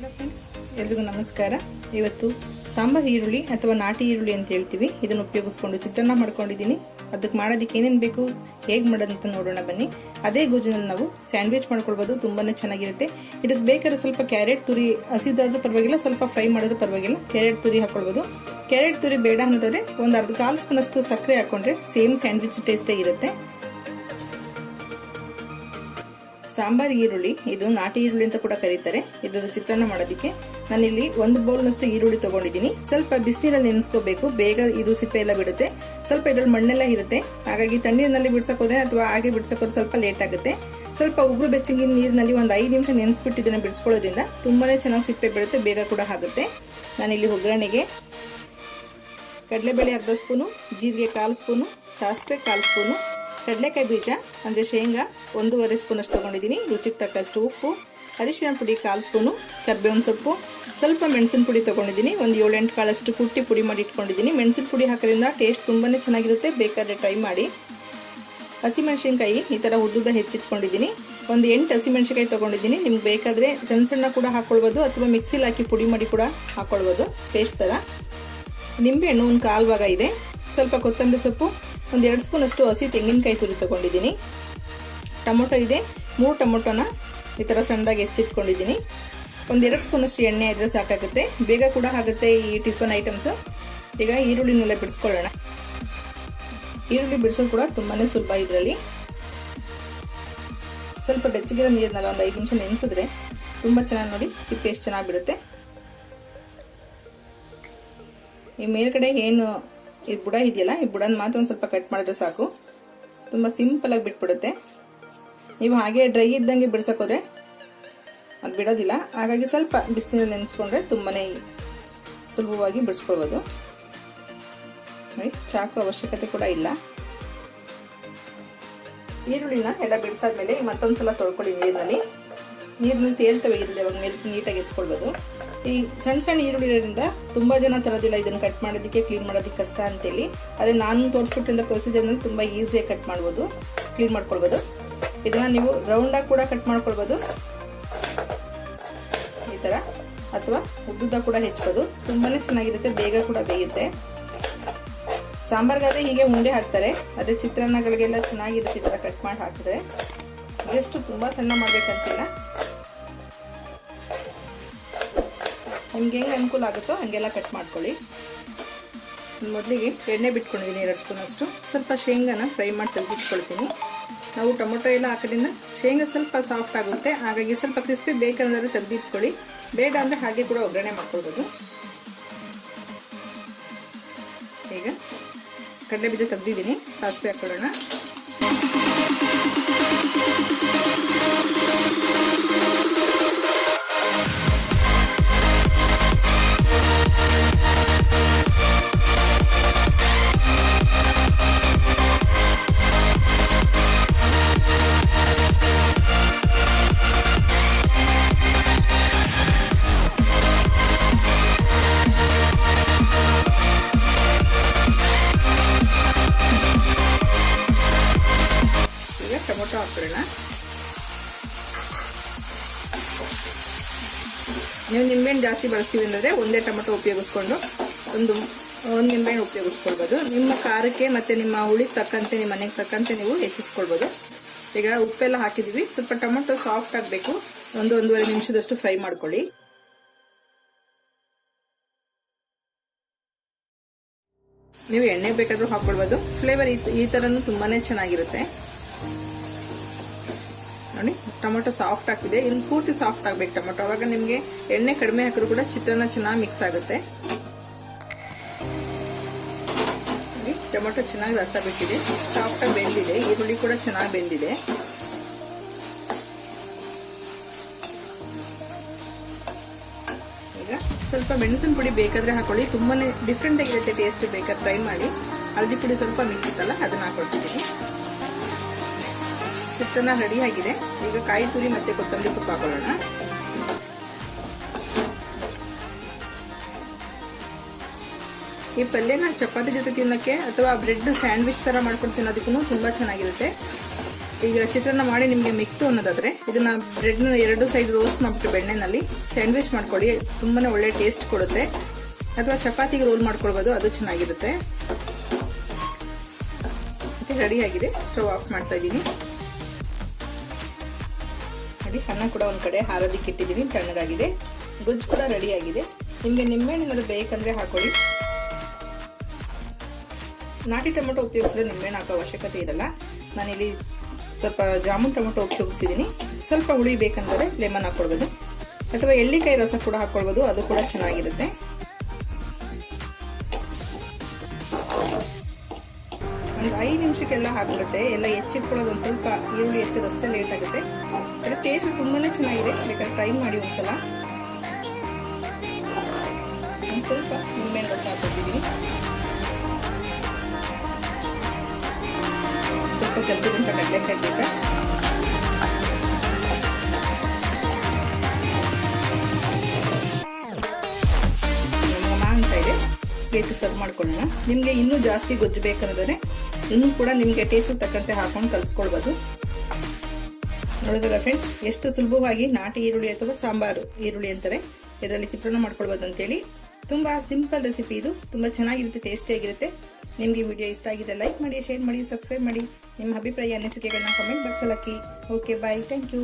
Hello friends, ಎಲ್ರಿಗೂ ನಮಸ್ಕಾರ. ಇವತ್ತು ಸಾಂಬಾರ್ ಈರುಳ್ಳಿ ಅಥವಾ ನಾಟಿ ಈರುಳ್ಳಿ ಅಂತ ಹೇಳ್ತೀವಿ, ಇದನ್ನು ಉಪಯೋಗಿಸ್ಕೊಂಡು ಚಿತ್ರಾನ್ನ ಮಾಡ್ಕೊಂಡಿದ್ದೀನಿ. ಅದಕ್ಕೆ ಮಾಡೋದಕ್ಕೆ ಏನೇನು ಬೇಕು, ಹೇಗೆ ಮಾಡೋದಂತ ನೋಡೋಣ ಬನ್ನಿ. ಅದೇ ಗೊಜ್ಜಿನಲ್ಲಿ ನಾವು ಸ್ಯಾಂಡ್ವಿಚ್ ಮಾಡ್ಕೊಳ್ಬೋದು, ತುಂಬಾನೇ ಚೆನ್ನಾಗಿರುತ್ತೆ. ಇದಕ್ಕೆ ಬೇಕಾದ್ರೆ ಸ್ವಲ್ಪ ಕ್ಯಾರೆಟ್ ತುರಿ, ಹಸಿದಾದ್ರೂ ಪರವಾಗಿಲ್ಲ, ಸ್ವಲ್ಪ ಫ್ರೈ ಮಾಡಿದ್ರು ಪರವಾಗಿಲ್ಲ, ಕ್ಯಾರೆಟ್ ತುರಿ ಹಾಕೊಳ್ಬೋದು. ಕ್ಯಾರೆಟ್ ತುರಿ ಬೇಡ ಅನ್ನೋದಾದ್ರೆ ಒಂದು ಅರ್ಧ ಕಾಲು ಸ್ಪೂನ್ ಅಷ್ಟು ಸಕ್ಕರೆ ಹಾಕೊಂಡ್ರೆ ಸೇಮ್ ಸ್ಯಾಂಡ್ವಿಚ್ ಟೇಸ್ಟೇ ಇರುತ್ತೆ. ಸಾಂಬಾರ್ ಈರುಳ್ಳಿ, ಇದು ನಾಟಿ ಈರುಳ್ಳಿ ಅಂತ ಕೂಡ ಕರೀತಾರೆ. ಇದ್ರದ್ದು ಚಿತ್ರಾನ್ನ ಮಾಡೋದಕ್ಕೆ ನಾನಿಲ್ಲಿ ಒಂದು ಬೌಲ್ನಷ್ಟು ಈರುಳ್ಳಿ ತಗೊಂಡಿದ್ದೀನಿ. ಸ್ವಲ್ಪ ಬಿಸಿನೀರಲ್ಲಿ ನೆನೆಸ್ಕೋಬೇಕು, ಬೇಗ ಇದು ಸಿಪ್ಪೆ ಎಲ್ಲ ಬಿಡುತ್ತೆ. ಸ್ವಲ್ಪ ಇದ್ರಲ್ಲಿ ಮಣ್ಣೆಲ್ಲ ಇರುತ್ತೆ, ಹಾಗಾಗಿ ತಣ್ಣೀರಿನಲ್ಲಿ ಬಿಡ್ಸಕೋದ್ರೆ ಅಥವಾ ಹಾಗೆ ಬಿಡ್ಸಕೋದ್ರೆ ಸ್ವಲ್ಪ ಲೇಟ್ ಆಗುತ್ತೆ. ಸ್ವಲ್ಪ ಉಗುರು ಬೆಚ್ಚಗಿನ ನೀರಿನಲ್ಲಿ ಒಂದು 5 ನಿಮಿಷ ನೆನೆಸ್ಬಿಟ್ಟು ಇದನ್ನ ಬಿಡಿಸ್ಕೊಳ್ಳೋದ್ರಿಂದ ತುಂಬಾನೇ ಚೆನ್ನಾಗಿ ಸಿಪ್ಪೆ ಬಿಡುತ್ತೆ, ಬೇಗ ಕೂಡ ಆಗುತ್ತೆ. ನಾನಿಲ್ಲಿ ಒಗ್ಗರಣೆಗೆ ಕಡಲೆಬೇಳೆ ಅರ್ಧ ಸ್ಪೂನು, ಜೀರಿಗೆ 1/4 ಸ್ಪೂನು, ಸಾಸಿವೆ 1/4 ಸ್ಪೂನು, ಕಡಲೆಕಾಯಿ ಬೀಜ ಅಂದ್ರೆ ಶೇಂಗಾ 1.5 ಸ್ಪೂನ್ ಅಷ್ಟು ತಗೊಂಡಿದ್ದೀನಿ, ರುಚಿಗೆ ತಕ್ಕಷ್ಟು ಉಪ್ಪು, ಅರಿಶಿನ ಪುಡಿ 1/4 ಸ್ಪೂನು, ಕರ್ಬೇವಿನ ಸೊಪ್ಪು, ಸ್ವಲ್ಪ ಮೆಣಸಿನ ಪುಡಿ ತಗೊಂಡಿದ್ದೀನಿ, ಒಂದು 7-8 ಕಾಳಷ್ಟು ಕುಟ್ಟಿ ಪುಡಿ ಮಾಡಿ ಇಟ್ಕೊಂಡಿದ್ದೀನಿ. ಮೆಣಸಿನ ಪುಡಿ ಹಾಕೋದ್ರಿಂದ ಟೇಸ್ಟ್ ತುಂಬಾನೇ ಚೆನ್ನಾಗಿರುತ್ತೆ, ಬೇಕಾದ್ರೆ ಟ್ರೈ ಮಾಡಿ. ಹಸಿಮೆಣಸಿನಕಾಯಿ ಈ ತರ ಉದ್ದುದ ಹೆಚ್ಚಿಟ್ಕೊಂಡಿದ್ದೀನಿ, ಒಂದು 8 ಹಸಿಮೆಣಸಿನಕಾಯಿ ತಗೊಂಡಿದ್ದೀನಿ. ನಿಮ್ಗೆ ಬೇಕಾದ್ರೆ ಸಣ್ಣ ಸಣ್ಣ ಕೂಡ ಹಾಕೊಳ್ಬೋದು ಅಥವಾ ಮಿಕ್ಸಿಲಿ ಹಾಕಿ ಪುಡಿ ಮಾಡಿ ಕೂಡ ಹಾಕೊಳ್ಬೋದು, ಪೇಸ್ಟ್ ತರ. ನಿಂಬೆಹಣ್ಣು ಒಂದು 1/4 ಭಾಗ ಇದೆ, ಸ್ವಲ್ಪ ಕೊತ್ತಂಬರಿ ಸೊಪ್ಪು, ಒಂದು 2 ಸ್ಪೂನ್ ಅಷ್ಟು ಹಸಿ ತೆಂಗಿನಕಾಯಿ ತುರಿ ತಗೊಂಡಿದ್ದೀನಿ. ಟೊಮೊಟೊ ಇದೆ, 3 ಟೊಮೊಟೊನ ಈ ತರ ಸಣ್ಣದಾಗಿ ಹೆಚ್ಚಿಟ್ಕೊಂಡಿದ್ದೀನಿ. ಒಂದು 2 ಸ್ಪೂನ್ ಅಷ್ಟು ಎಣ್ಣೆ ಇದ್ರೆ ಸಾಕಾಗುತ್ತೆ, ಬೇಗ ಕೂಡ ಆಗುತ್ತೆ ಈ ಟಿಫನ್ ಐಟಮ್ಸ್. ಈಗ ಈರುಳ್ಳಿನೆಲ್ಲ ಬಿಡಿಸ್ಕೊಳ್ಳೋಣ. ಈರುಳ್ಳಿ ಬಿಡಿಸೋದು ಕೂಡ ತುಂಬಾನೇ ಸುಲಭ. ಇದರಲ್ಲಿ ಸ್ವಲ್ಪ ಬೆಚ್ಚಗಿರೋ ನೀರಿನಲ್ಲಿ ಒಂದು 5 ನಿಮಿಷ ನೆನೆಸಿದ್ರೆ ತುಂಬಾ ಚೆನ್ನಾಗಿ, ನೋಡಿ ಸಿಪ್ಪೆ ಎಷ್ಟು ಚೆನ್ನಾಗಿ ಬಿಡುತ್ತೆ. ಈ ಮೇಲ್ಗಡೆ ಏನು ಈ ಬುಡ ಇದೆಯಲ್ಲ, ಈ ಬುಡನ ಮಾತ್ರ ಒಂದು ಸ್ವಲ್ಪ ಕಟ್ ಮಾಡಿದ್ರೆ ಸಾಕು, ತುಂಬಾ ಸಿಂಪಲ್ ಆಗಿ ಬಿಟ್ಬಿಡುತ್ತೆ. ನೀವು ಹಾಗೆ ಡ್ರೈ ಇದ್ದಂಗೆ ಬಿಡ್ಸಕೋದ್ರೆ ಅದು ಬಿಡೋದಿಲ್ಲ, ಹಾಗಾಗಿ ಸ್ವಲ್ಪ ಬಿಸಿನೀರಲ್ಲಿ ನೆನೆಸ್ಕೊಂಡ್ರೆ ತುಂಬಾನೇ ಸುಲಭವಾಗಿ ಬಿಡಿಸ್ಕೊಳ್ಬೋದು. ನೋಡಿ, ಚಾಕು ಅವಶ್ಯಕತೆ ಕೂಡ ಇಲ್ಲ. ಈರುಳ್ಳಿನ ಎಲ್ಲ ಬಿಡಿಸಾದ್ಮೇಲೆ ಮತ್ತೊಂದ್ಸಲ ತೊಳ್ಕೊಳ್ಳಿ ನೀರಿನಲ್ಲಿ ತೇಲ್ತವೆ ಈರುಳ್ಳಿ, ಅವಾಗ ಮೇಲೆ ನೀಟಾಗಿ ಎತ್ಕೊಳ್ಬೋದು. ಈ ಸಣ್ಣ ಸಣ್ಣ ಈರುಳ್ಳಿ ಇರೋದ್ರಿಂದ ತುಂಬಾ ಜನ ತರೋದಿಲ್ಲ ಇದನ್ನ ಕಟ್ ಮಾಡೋದಕ್ಕೆ, ಕ್ಲೀನ್ ಮಾಡೋದಕ್ಕೆ ಕಷ್ಟ ಅಂತೇಳಿ. ಅದೇ ನಾನು ತೋರಿಸ್ಕೊಟ್ಟಿದ್ದ ಪ್ರೊಸೀಜರ್ನಲ್ಲಿ ತುಂಬಾ ಈಸಿಯಾಗಿ ಕಟ್ ಮಾಡ್ಬೋದು, ಕ್ಲೀನ್ ಮಾಡ್ಕೊಳ್ಬೋದು. ಇದನ್ನ ನೀವು ರೌಂಡ್ ಆಗಿ ಕೂಡ ಕಟ್ ಮಾಡ್ಕೊಳ್ಬೋದು ಈ ತರ, ಅಥವಾ ಉದ್ದುದ್ದ ಕೂಡ ಹೆಚ್ಚಬಹುದು, ತುಂಬಾನೇ ಚೆನ್ನಾಗಿರುತ್ತೆ, ಬೇಗ ಕೂಡ ಬೇಯುತ್ತೆ. ಸಾಂಬಾರ್ಗಾದ್ರೆ ಹೀಗೆ ಉಂಡೆ ಹಾಕ್ತಾರೆ, ಅದೇ ಚಿತ್ರಾನ್ನಗಳಿಗೆಲ್ಲ ಚೆನ್ನಾಗಿರುತ್ತೆ ಈ ತರ ಕಟ್ ಮಾಡಿ ಹಾಕಿದ್ರೆ. ಎಷ್ಟು ತುಂಬಾ ಸಣ್ಣ ಮಾಡ್ಬೇಕಂತಿಲ್ಲ, ನಿಮ್ಗೆ ಹೆಂಗೆ ಅನುಕೂಲ ಆಗುತ್ತೋ ಹಂಗೆಲ್ಲ ಕಟ್ ಮಾಡ್ಕೊಳ್ಳಿ. ಮೊದಲಿಗೆ ಎಣ್ಣೆ ಬಿಟ್ಕೊಂಡಿದ್ದೀನಿ 2 ಸ್ಪೂನ್ ಅಷ್ಟು. ಸ್ವಲ್ಪ ಶೇಂಗಾನ ಫ್ರೈ ಮಾಡಿ ತೆಗೆದಿಟ್ಕೊಳ್ತೀನಿ. ನಾವು ಟೊಮೊಟೊ ಎಲ್ಲ ಹಾಕೋದ್ರಿಂದ ಶೇಂಗಾ ಸ್ವಲ್ಪ ಸಾಫ್ಟ್ ಆಗುತ್ತೆ, ಹಾಗಾಗಿ ಸ್ವಲ್ಪ ಕ್ರಿಸ್ಪಿ ಬೇಕಂದ್ರೆ ತೆಗೆದಿಟ್ಕೊಳ್ಳಿ, ಬೇಡ ಅಂದರೆ ಹಾಗೆ ಕೂಡ ಒಗ್ಗರಣೆ ಮಾಡ್ಕೊಳ್ಬೋದು. ಈಗ ಕಡಲೆ ಬೀಜ ತೆಗೆದಿದ್ದೀನಿ, ಸಾಸಿವೆ ಹಾಕೊಳ್ಳೋಣ. ಟೊಮೊಟೊ ಹಾಕೋಣ. ನೀವು ನಿಂಬೆಹಣ್ಣು ಜಾಸ್ತಿ ಬಳಸ್ತೀವಿ ಅಂದ್ರೆ ಒಂದೇ ಟೊಮೊಟೊ ಉಪಯೋಗಿಸ್ಕೊಂಡು ಒಂದು ನಿಂಬೆಹಣ್ಣು ಉಪಯೋಗಿಸ್ಕೊಳ್ಬೋದು. ನಿಮ್ಮ ಖಾರಕ್ಕೆ ಮತ್ತೆ ನಿಮ್ಮ ಹುಳಿಗೆ ತಕ್ಕಂತೆ, ನಿಮ್ಮ ಮನೆಗೆ ತಕ್ಕಂತೆ ನೀವು ಹೆಚ್ಚಿಸ್ಕೊಳ್ಬೋದು. ಈಗ ಉಪ್ಪೆಲ್ಲ ಹಾಕಿದೀವಿ, ಸ್ವಲ್ಪ ಟೊಮೊಟೊ ಸಾಫ್ಟ್ ಆಗಬೇಕು, 1-1.5 ನಿಮಿಷದಷ್ಟು ಫ್ರೈ ಮಾಡ್ಕೊಳ್ಳಿ. ನೀವು ಎಣ್ಣೆ ಬೇಕಾದ್ರೂ ಹಾಕೊಳ್ಬೋದು, ಫ್ಲೇವರ್ ಈ ತರನು ತುಂಬಾನೇ ಚೆನ್ನಾಗಿರುತ್ತೆ. ನೋಡಿ, ಟೊಮೊಟೊ ಸಾಫ್ಟ್ ಆಗ್ತಿದೆ, ಇನ್ನು ಪೂರ್ತಿ ಸಾಫ್ಟ್ ಆಗ್ಬೇಕು ಟೊಮೊಟೊ, ಅವಾಗ ನಿಮ್ಗೆ ಎಣ್ಣೆ ಕಡಿಮೆ ಹಾಕಿದ್ರು ಕೂಡ ಚಿತ್ರಾನ್ನ ಚೆನ್ನಾಗಿ ಮಿಕ್ಸ್ ಆಗುತ್ತೆ. ಟೊಮೊಟೊ ಚೆನ್ನಾಗಿ ರಸ ಬಿಟ್ಟಿದೆ, ಸಾಫ್ಟ್ ಆಗಿ ಬೆಂದಿದೆ, ಈರುಳ್ಳಿ ಕೂಡ ಚೆನ್ನಾಗಿ ಬೆಂದಿದೆ. ಈಗ ಸ್ವಲ್ಪ ಮೆಣಸಿನ ಪುಡಿ ಬೇಕಾದ್ರೆ ಹಾಕೊಳ್ಳಿ, ತುಂಬಾನೇ ಡಿಫ್ರೆಂಟ್ ಆಗಿರುತ್ತೆ ಟೇಸ್ಟ್, ಬೇಕಾದ್ರೆ ಟ್ರೈ ಮಾಡಿ. ಹಳದಿ ಪುಡಿ ಸ್ವಲ್ಪ ಮಿಕ್ಕಿತ್ತಲ್ಲ, ಅದನ್ನ ಹಾಕೊಳ್ತಿದ್ದೀನಿ. ಚಿತ್ರಾನ್ನ ರೆಡಿ ಆಗಿದೆ. ಈಗ ಕಾಯಿ ತುರಿ ಮತ್ತೆ ಕೊತ್ತಂಬರಿ ಸೊಪ್ಪು ಹಾಕೊಳ್ಳೋಣ. ಈ ಪಲ್ಯನ ಚಪಾತಿ ಜೊತೆ ತಿನ್ನಕ್ಕೆ ಅಥವಾ ಬ್ರೆಡ್ ಸ್ಯಾಂಡ್ವಿಚ್ ತರ ಮಾಡ್ಕೊಂಡು ತಿನ್ನೋದಕ್ಕೂ ತುಂಬಾ ಚೆನ್ನಾಗಿರುತ್ತೆ. ಈಗ ಚಿತ್ರಾನ್ನ ಮಾಡಿ ನಿಮಗೆ ಮಿಕ್ತು ಅನ್ನೋದಾದ್ರೆ ಇದನ್ನ ಬ್ರೆಡ್ನ 2 ಸೈಡ್ ರೋಸ್ಟ್ ಮಾಡ್ಬಿಟ್ಟು ಬೆಣ್ಣೆನಲ್ಲಿ ಸ್ಯಾಂಡ್ವಿಚ್ ಮಾಡ್ಕೊಳ್ಳಿ. ತುಂಬಾನೇ ಒಳ್ಳೆ ಟೇಸ್ಟ್ ಕೊಡುತ್ತೆ. ಅಥವಾ ಚಪಾತಿಗೆ ರೋಲ್ ಮಾಡ್ಕೊಳ್ಬಹುದು, ಅದು ಚೆನ್ನಾಗಿರುತ್ತೆ. ರೆಡಿ ಆಗಿದೆ. ಸ್ಟವ್ ಆಫ್ ಮಾಡ್ತಾ ಇದ್ದೀನಿ. ನೋಡಿ, ಅನ್ನ ಕೂಡ ಒಂದ್ ಕಡೆ ಹಾರೋದಿಕ್ಕೆ ಇಟ್ಟಿದ್ದೀನಿ, ತಣ್ಣಗಾಗಿದೆ. ಗೊಜ್ಜು ಕೂಡ ರೆಡಿ ಆಗಿದೆ. ನಿಮ್ಗೆ ನಿಂಬೆಹಣ್ಣು ಏನಾದ್ರು ಬೇಕಂದ್ರೆ ಹಾಕೊಳ್ಳಿ. ನಾಟಿ ಟೊಮೆಟೊ ಉಪಯೋಗಿಸಿದ್ರೆ ನಿಂಬೆಹಣ್ಣು ಹಾಕೋ ಅವಶ್ಯಕತೆ ಇರಲ್ಲ. ನಾನಿಲ್ಲಿ ಸ್ವಲ್ಪ ಜಾಮೂನ್ ಟೊಮೆಟೊ ಉಪಯೋಗಿಸಿದ್ದೀನಿ. ಸ್ವಲ್ಪ ಹುಳಿ ಬೇಕಂದ್ರೆ ಲೆಮನ್ ಹಾಕೊಳ್ಬೋದು, ಅಥವಾ ಎಳ್ಳಿಕಾಯಿ ರಸ ಕೂಡ ಹಾಕೊಳ್ಬೋದು, ಅದು ಕೂಡ ಚೆನ್ನಾಗಿರುತ್ತೆ. ಒಂದು 5 ನಿಮಿಷಕ್ಕೆಲ್ಲ ಹಾಕ್ಬಿಡುತ್ತೆ. ಎಲ್ಲ ಹೆಚ್ಚಿಟ್ಕೊಳ್ಳೋದು ಒಂದ್ ಸ್ವಲ್ಪ ಈರುಳ್ಳಿ ಹೆಚ್ಚೋದಷ್ಟೇ ಲೇಟ್ ಆಗುತ್ತೆ. ಟೇಸ್ಟ್ ತುಂಬಾನೇ ಚೆನ್ನಾಗಿದೆ. ಬೇಕಾದ್ರೆ ಟ್ರೈ ಮಾಡಿ ಒಂದ್ಸಲ. ಒಂದು ಸ್ವಲ್ಪ ನಿಂಬೆಹಣ್ಣು ರಸ ಹಾಕೊತಿದ್ದೀನಿ. ಸ್ವಲ್ಪ ಕರ್ದಿದಂತ ಕಡಲೆಕಾಯಿ ಬೀಜ, ಅಂತ ಇದೆ. ಪ್ಲೇಟ್ ಸರ್ವ್ ಮಾಡ್ಕೊಳ್ಳೋಣ. ನಿಮ್ಗೆ ಇನ್ನೂ ಜಾಸ್ತಿ ಗೊಜ್ಜು ಬೇಕಂದ್ರೆ ಇನ್ನೂ ಕೂಡ ನಿಮ್ಗೆ ಟೇಸ್ಟ್ ತಕ್ಕಂತೆ ಹಾಕೊಂಡು ಕಲ್ಸ್ಕೊಳ್ಬಹುದು. ನೋಡಿದ್ರಲ್ಲ ಫ್ರೆಂಡ್ಸ್, ಎಷ್ಟು ಸುಲಭವಾಗಿ ನಾಟಿ ಈರುಳ್ಳಿ ಅಥವಾ ಸಾಂಬಾರು ಈರುಳ್ಳಿ ಅಂತಾರೆ, ಇದರಲ್ಲಿ ಚಿತ್ರಾನ್ನ ಮಾಡ್ಕೊಳ್ಬಹುದು ಅಂತೇಳಿ. ತುಂಬಾ ಸಿಂಪಲ್ ರೆಸಿಪಿ ಇದು. ತುಂಬಾ ಚೆನ್ನಾಗಿರುತ್ತೆ, ಟೇಸ್ಟಿ ಆಗಿರುತ್ತೆ. ನಿಮ್ಗೆ ವಿಡಿಯೋ ಇಷ್ಟ ಆಗಿದೆ ಲೈಕ್ ಮಾಡಿ, ಶೇರ್ ಮಾಡಿ, ಸಬ್ಸ್ಕ್ರೈಬ್ ಮಾಡಿ. ನಿಮ್ಮ ಅಭಿಪ್ರಾಯ ಅನಿಸಿಕೆಗಳನ್ನ ಕಾಮೆಂಟ್ ಬಾಕ್ಸ್ ಅಲ್ಲಿ ಹಾಕಿ. Okay, bye, thank you.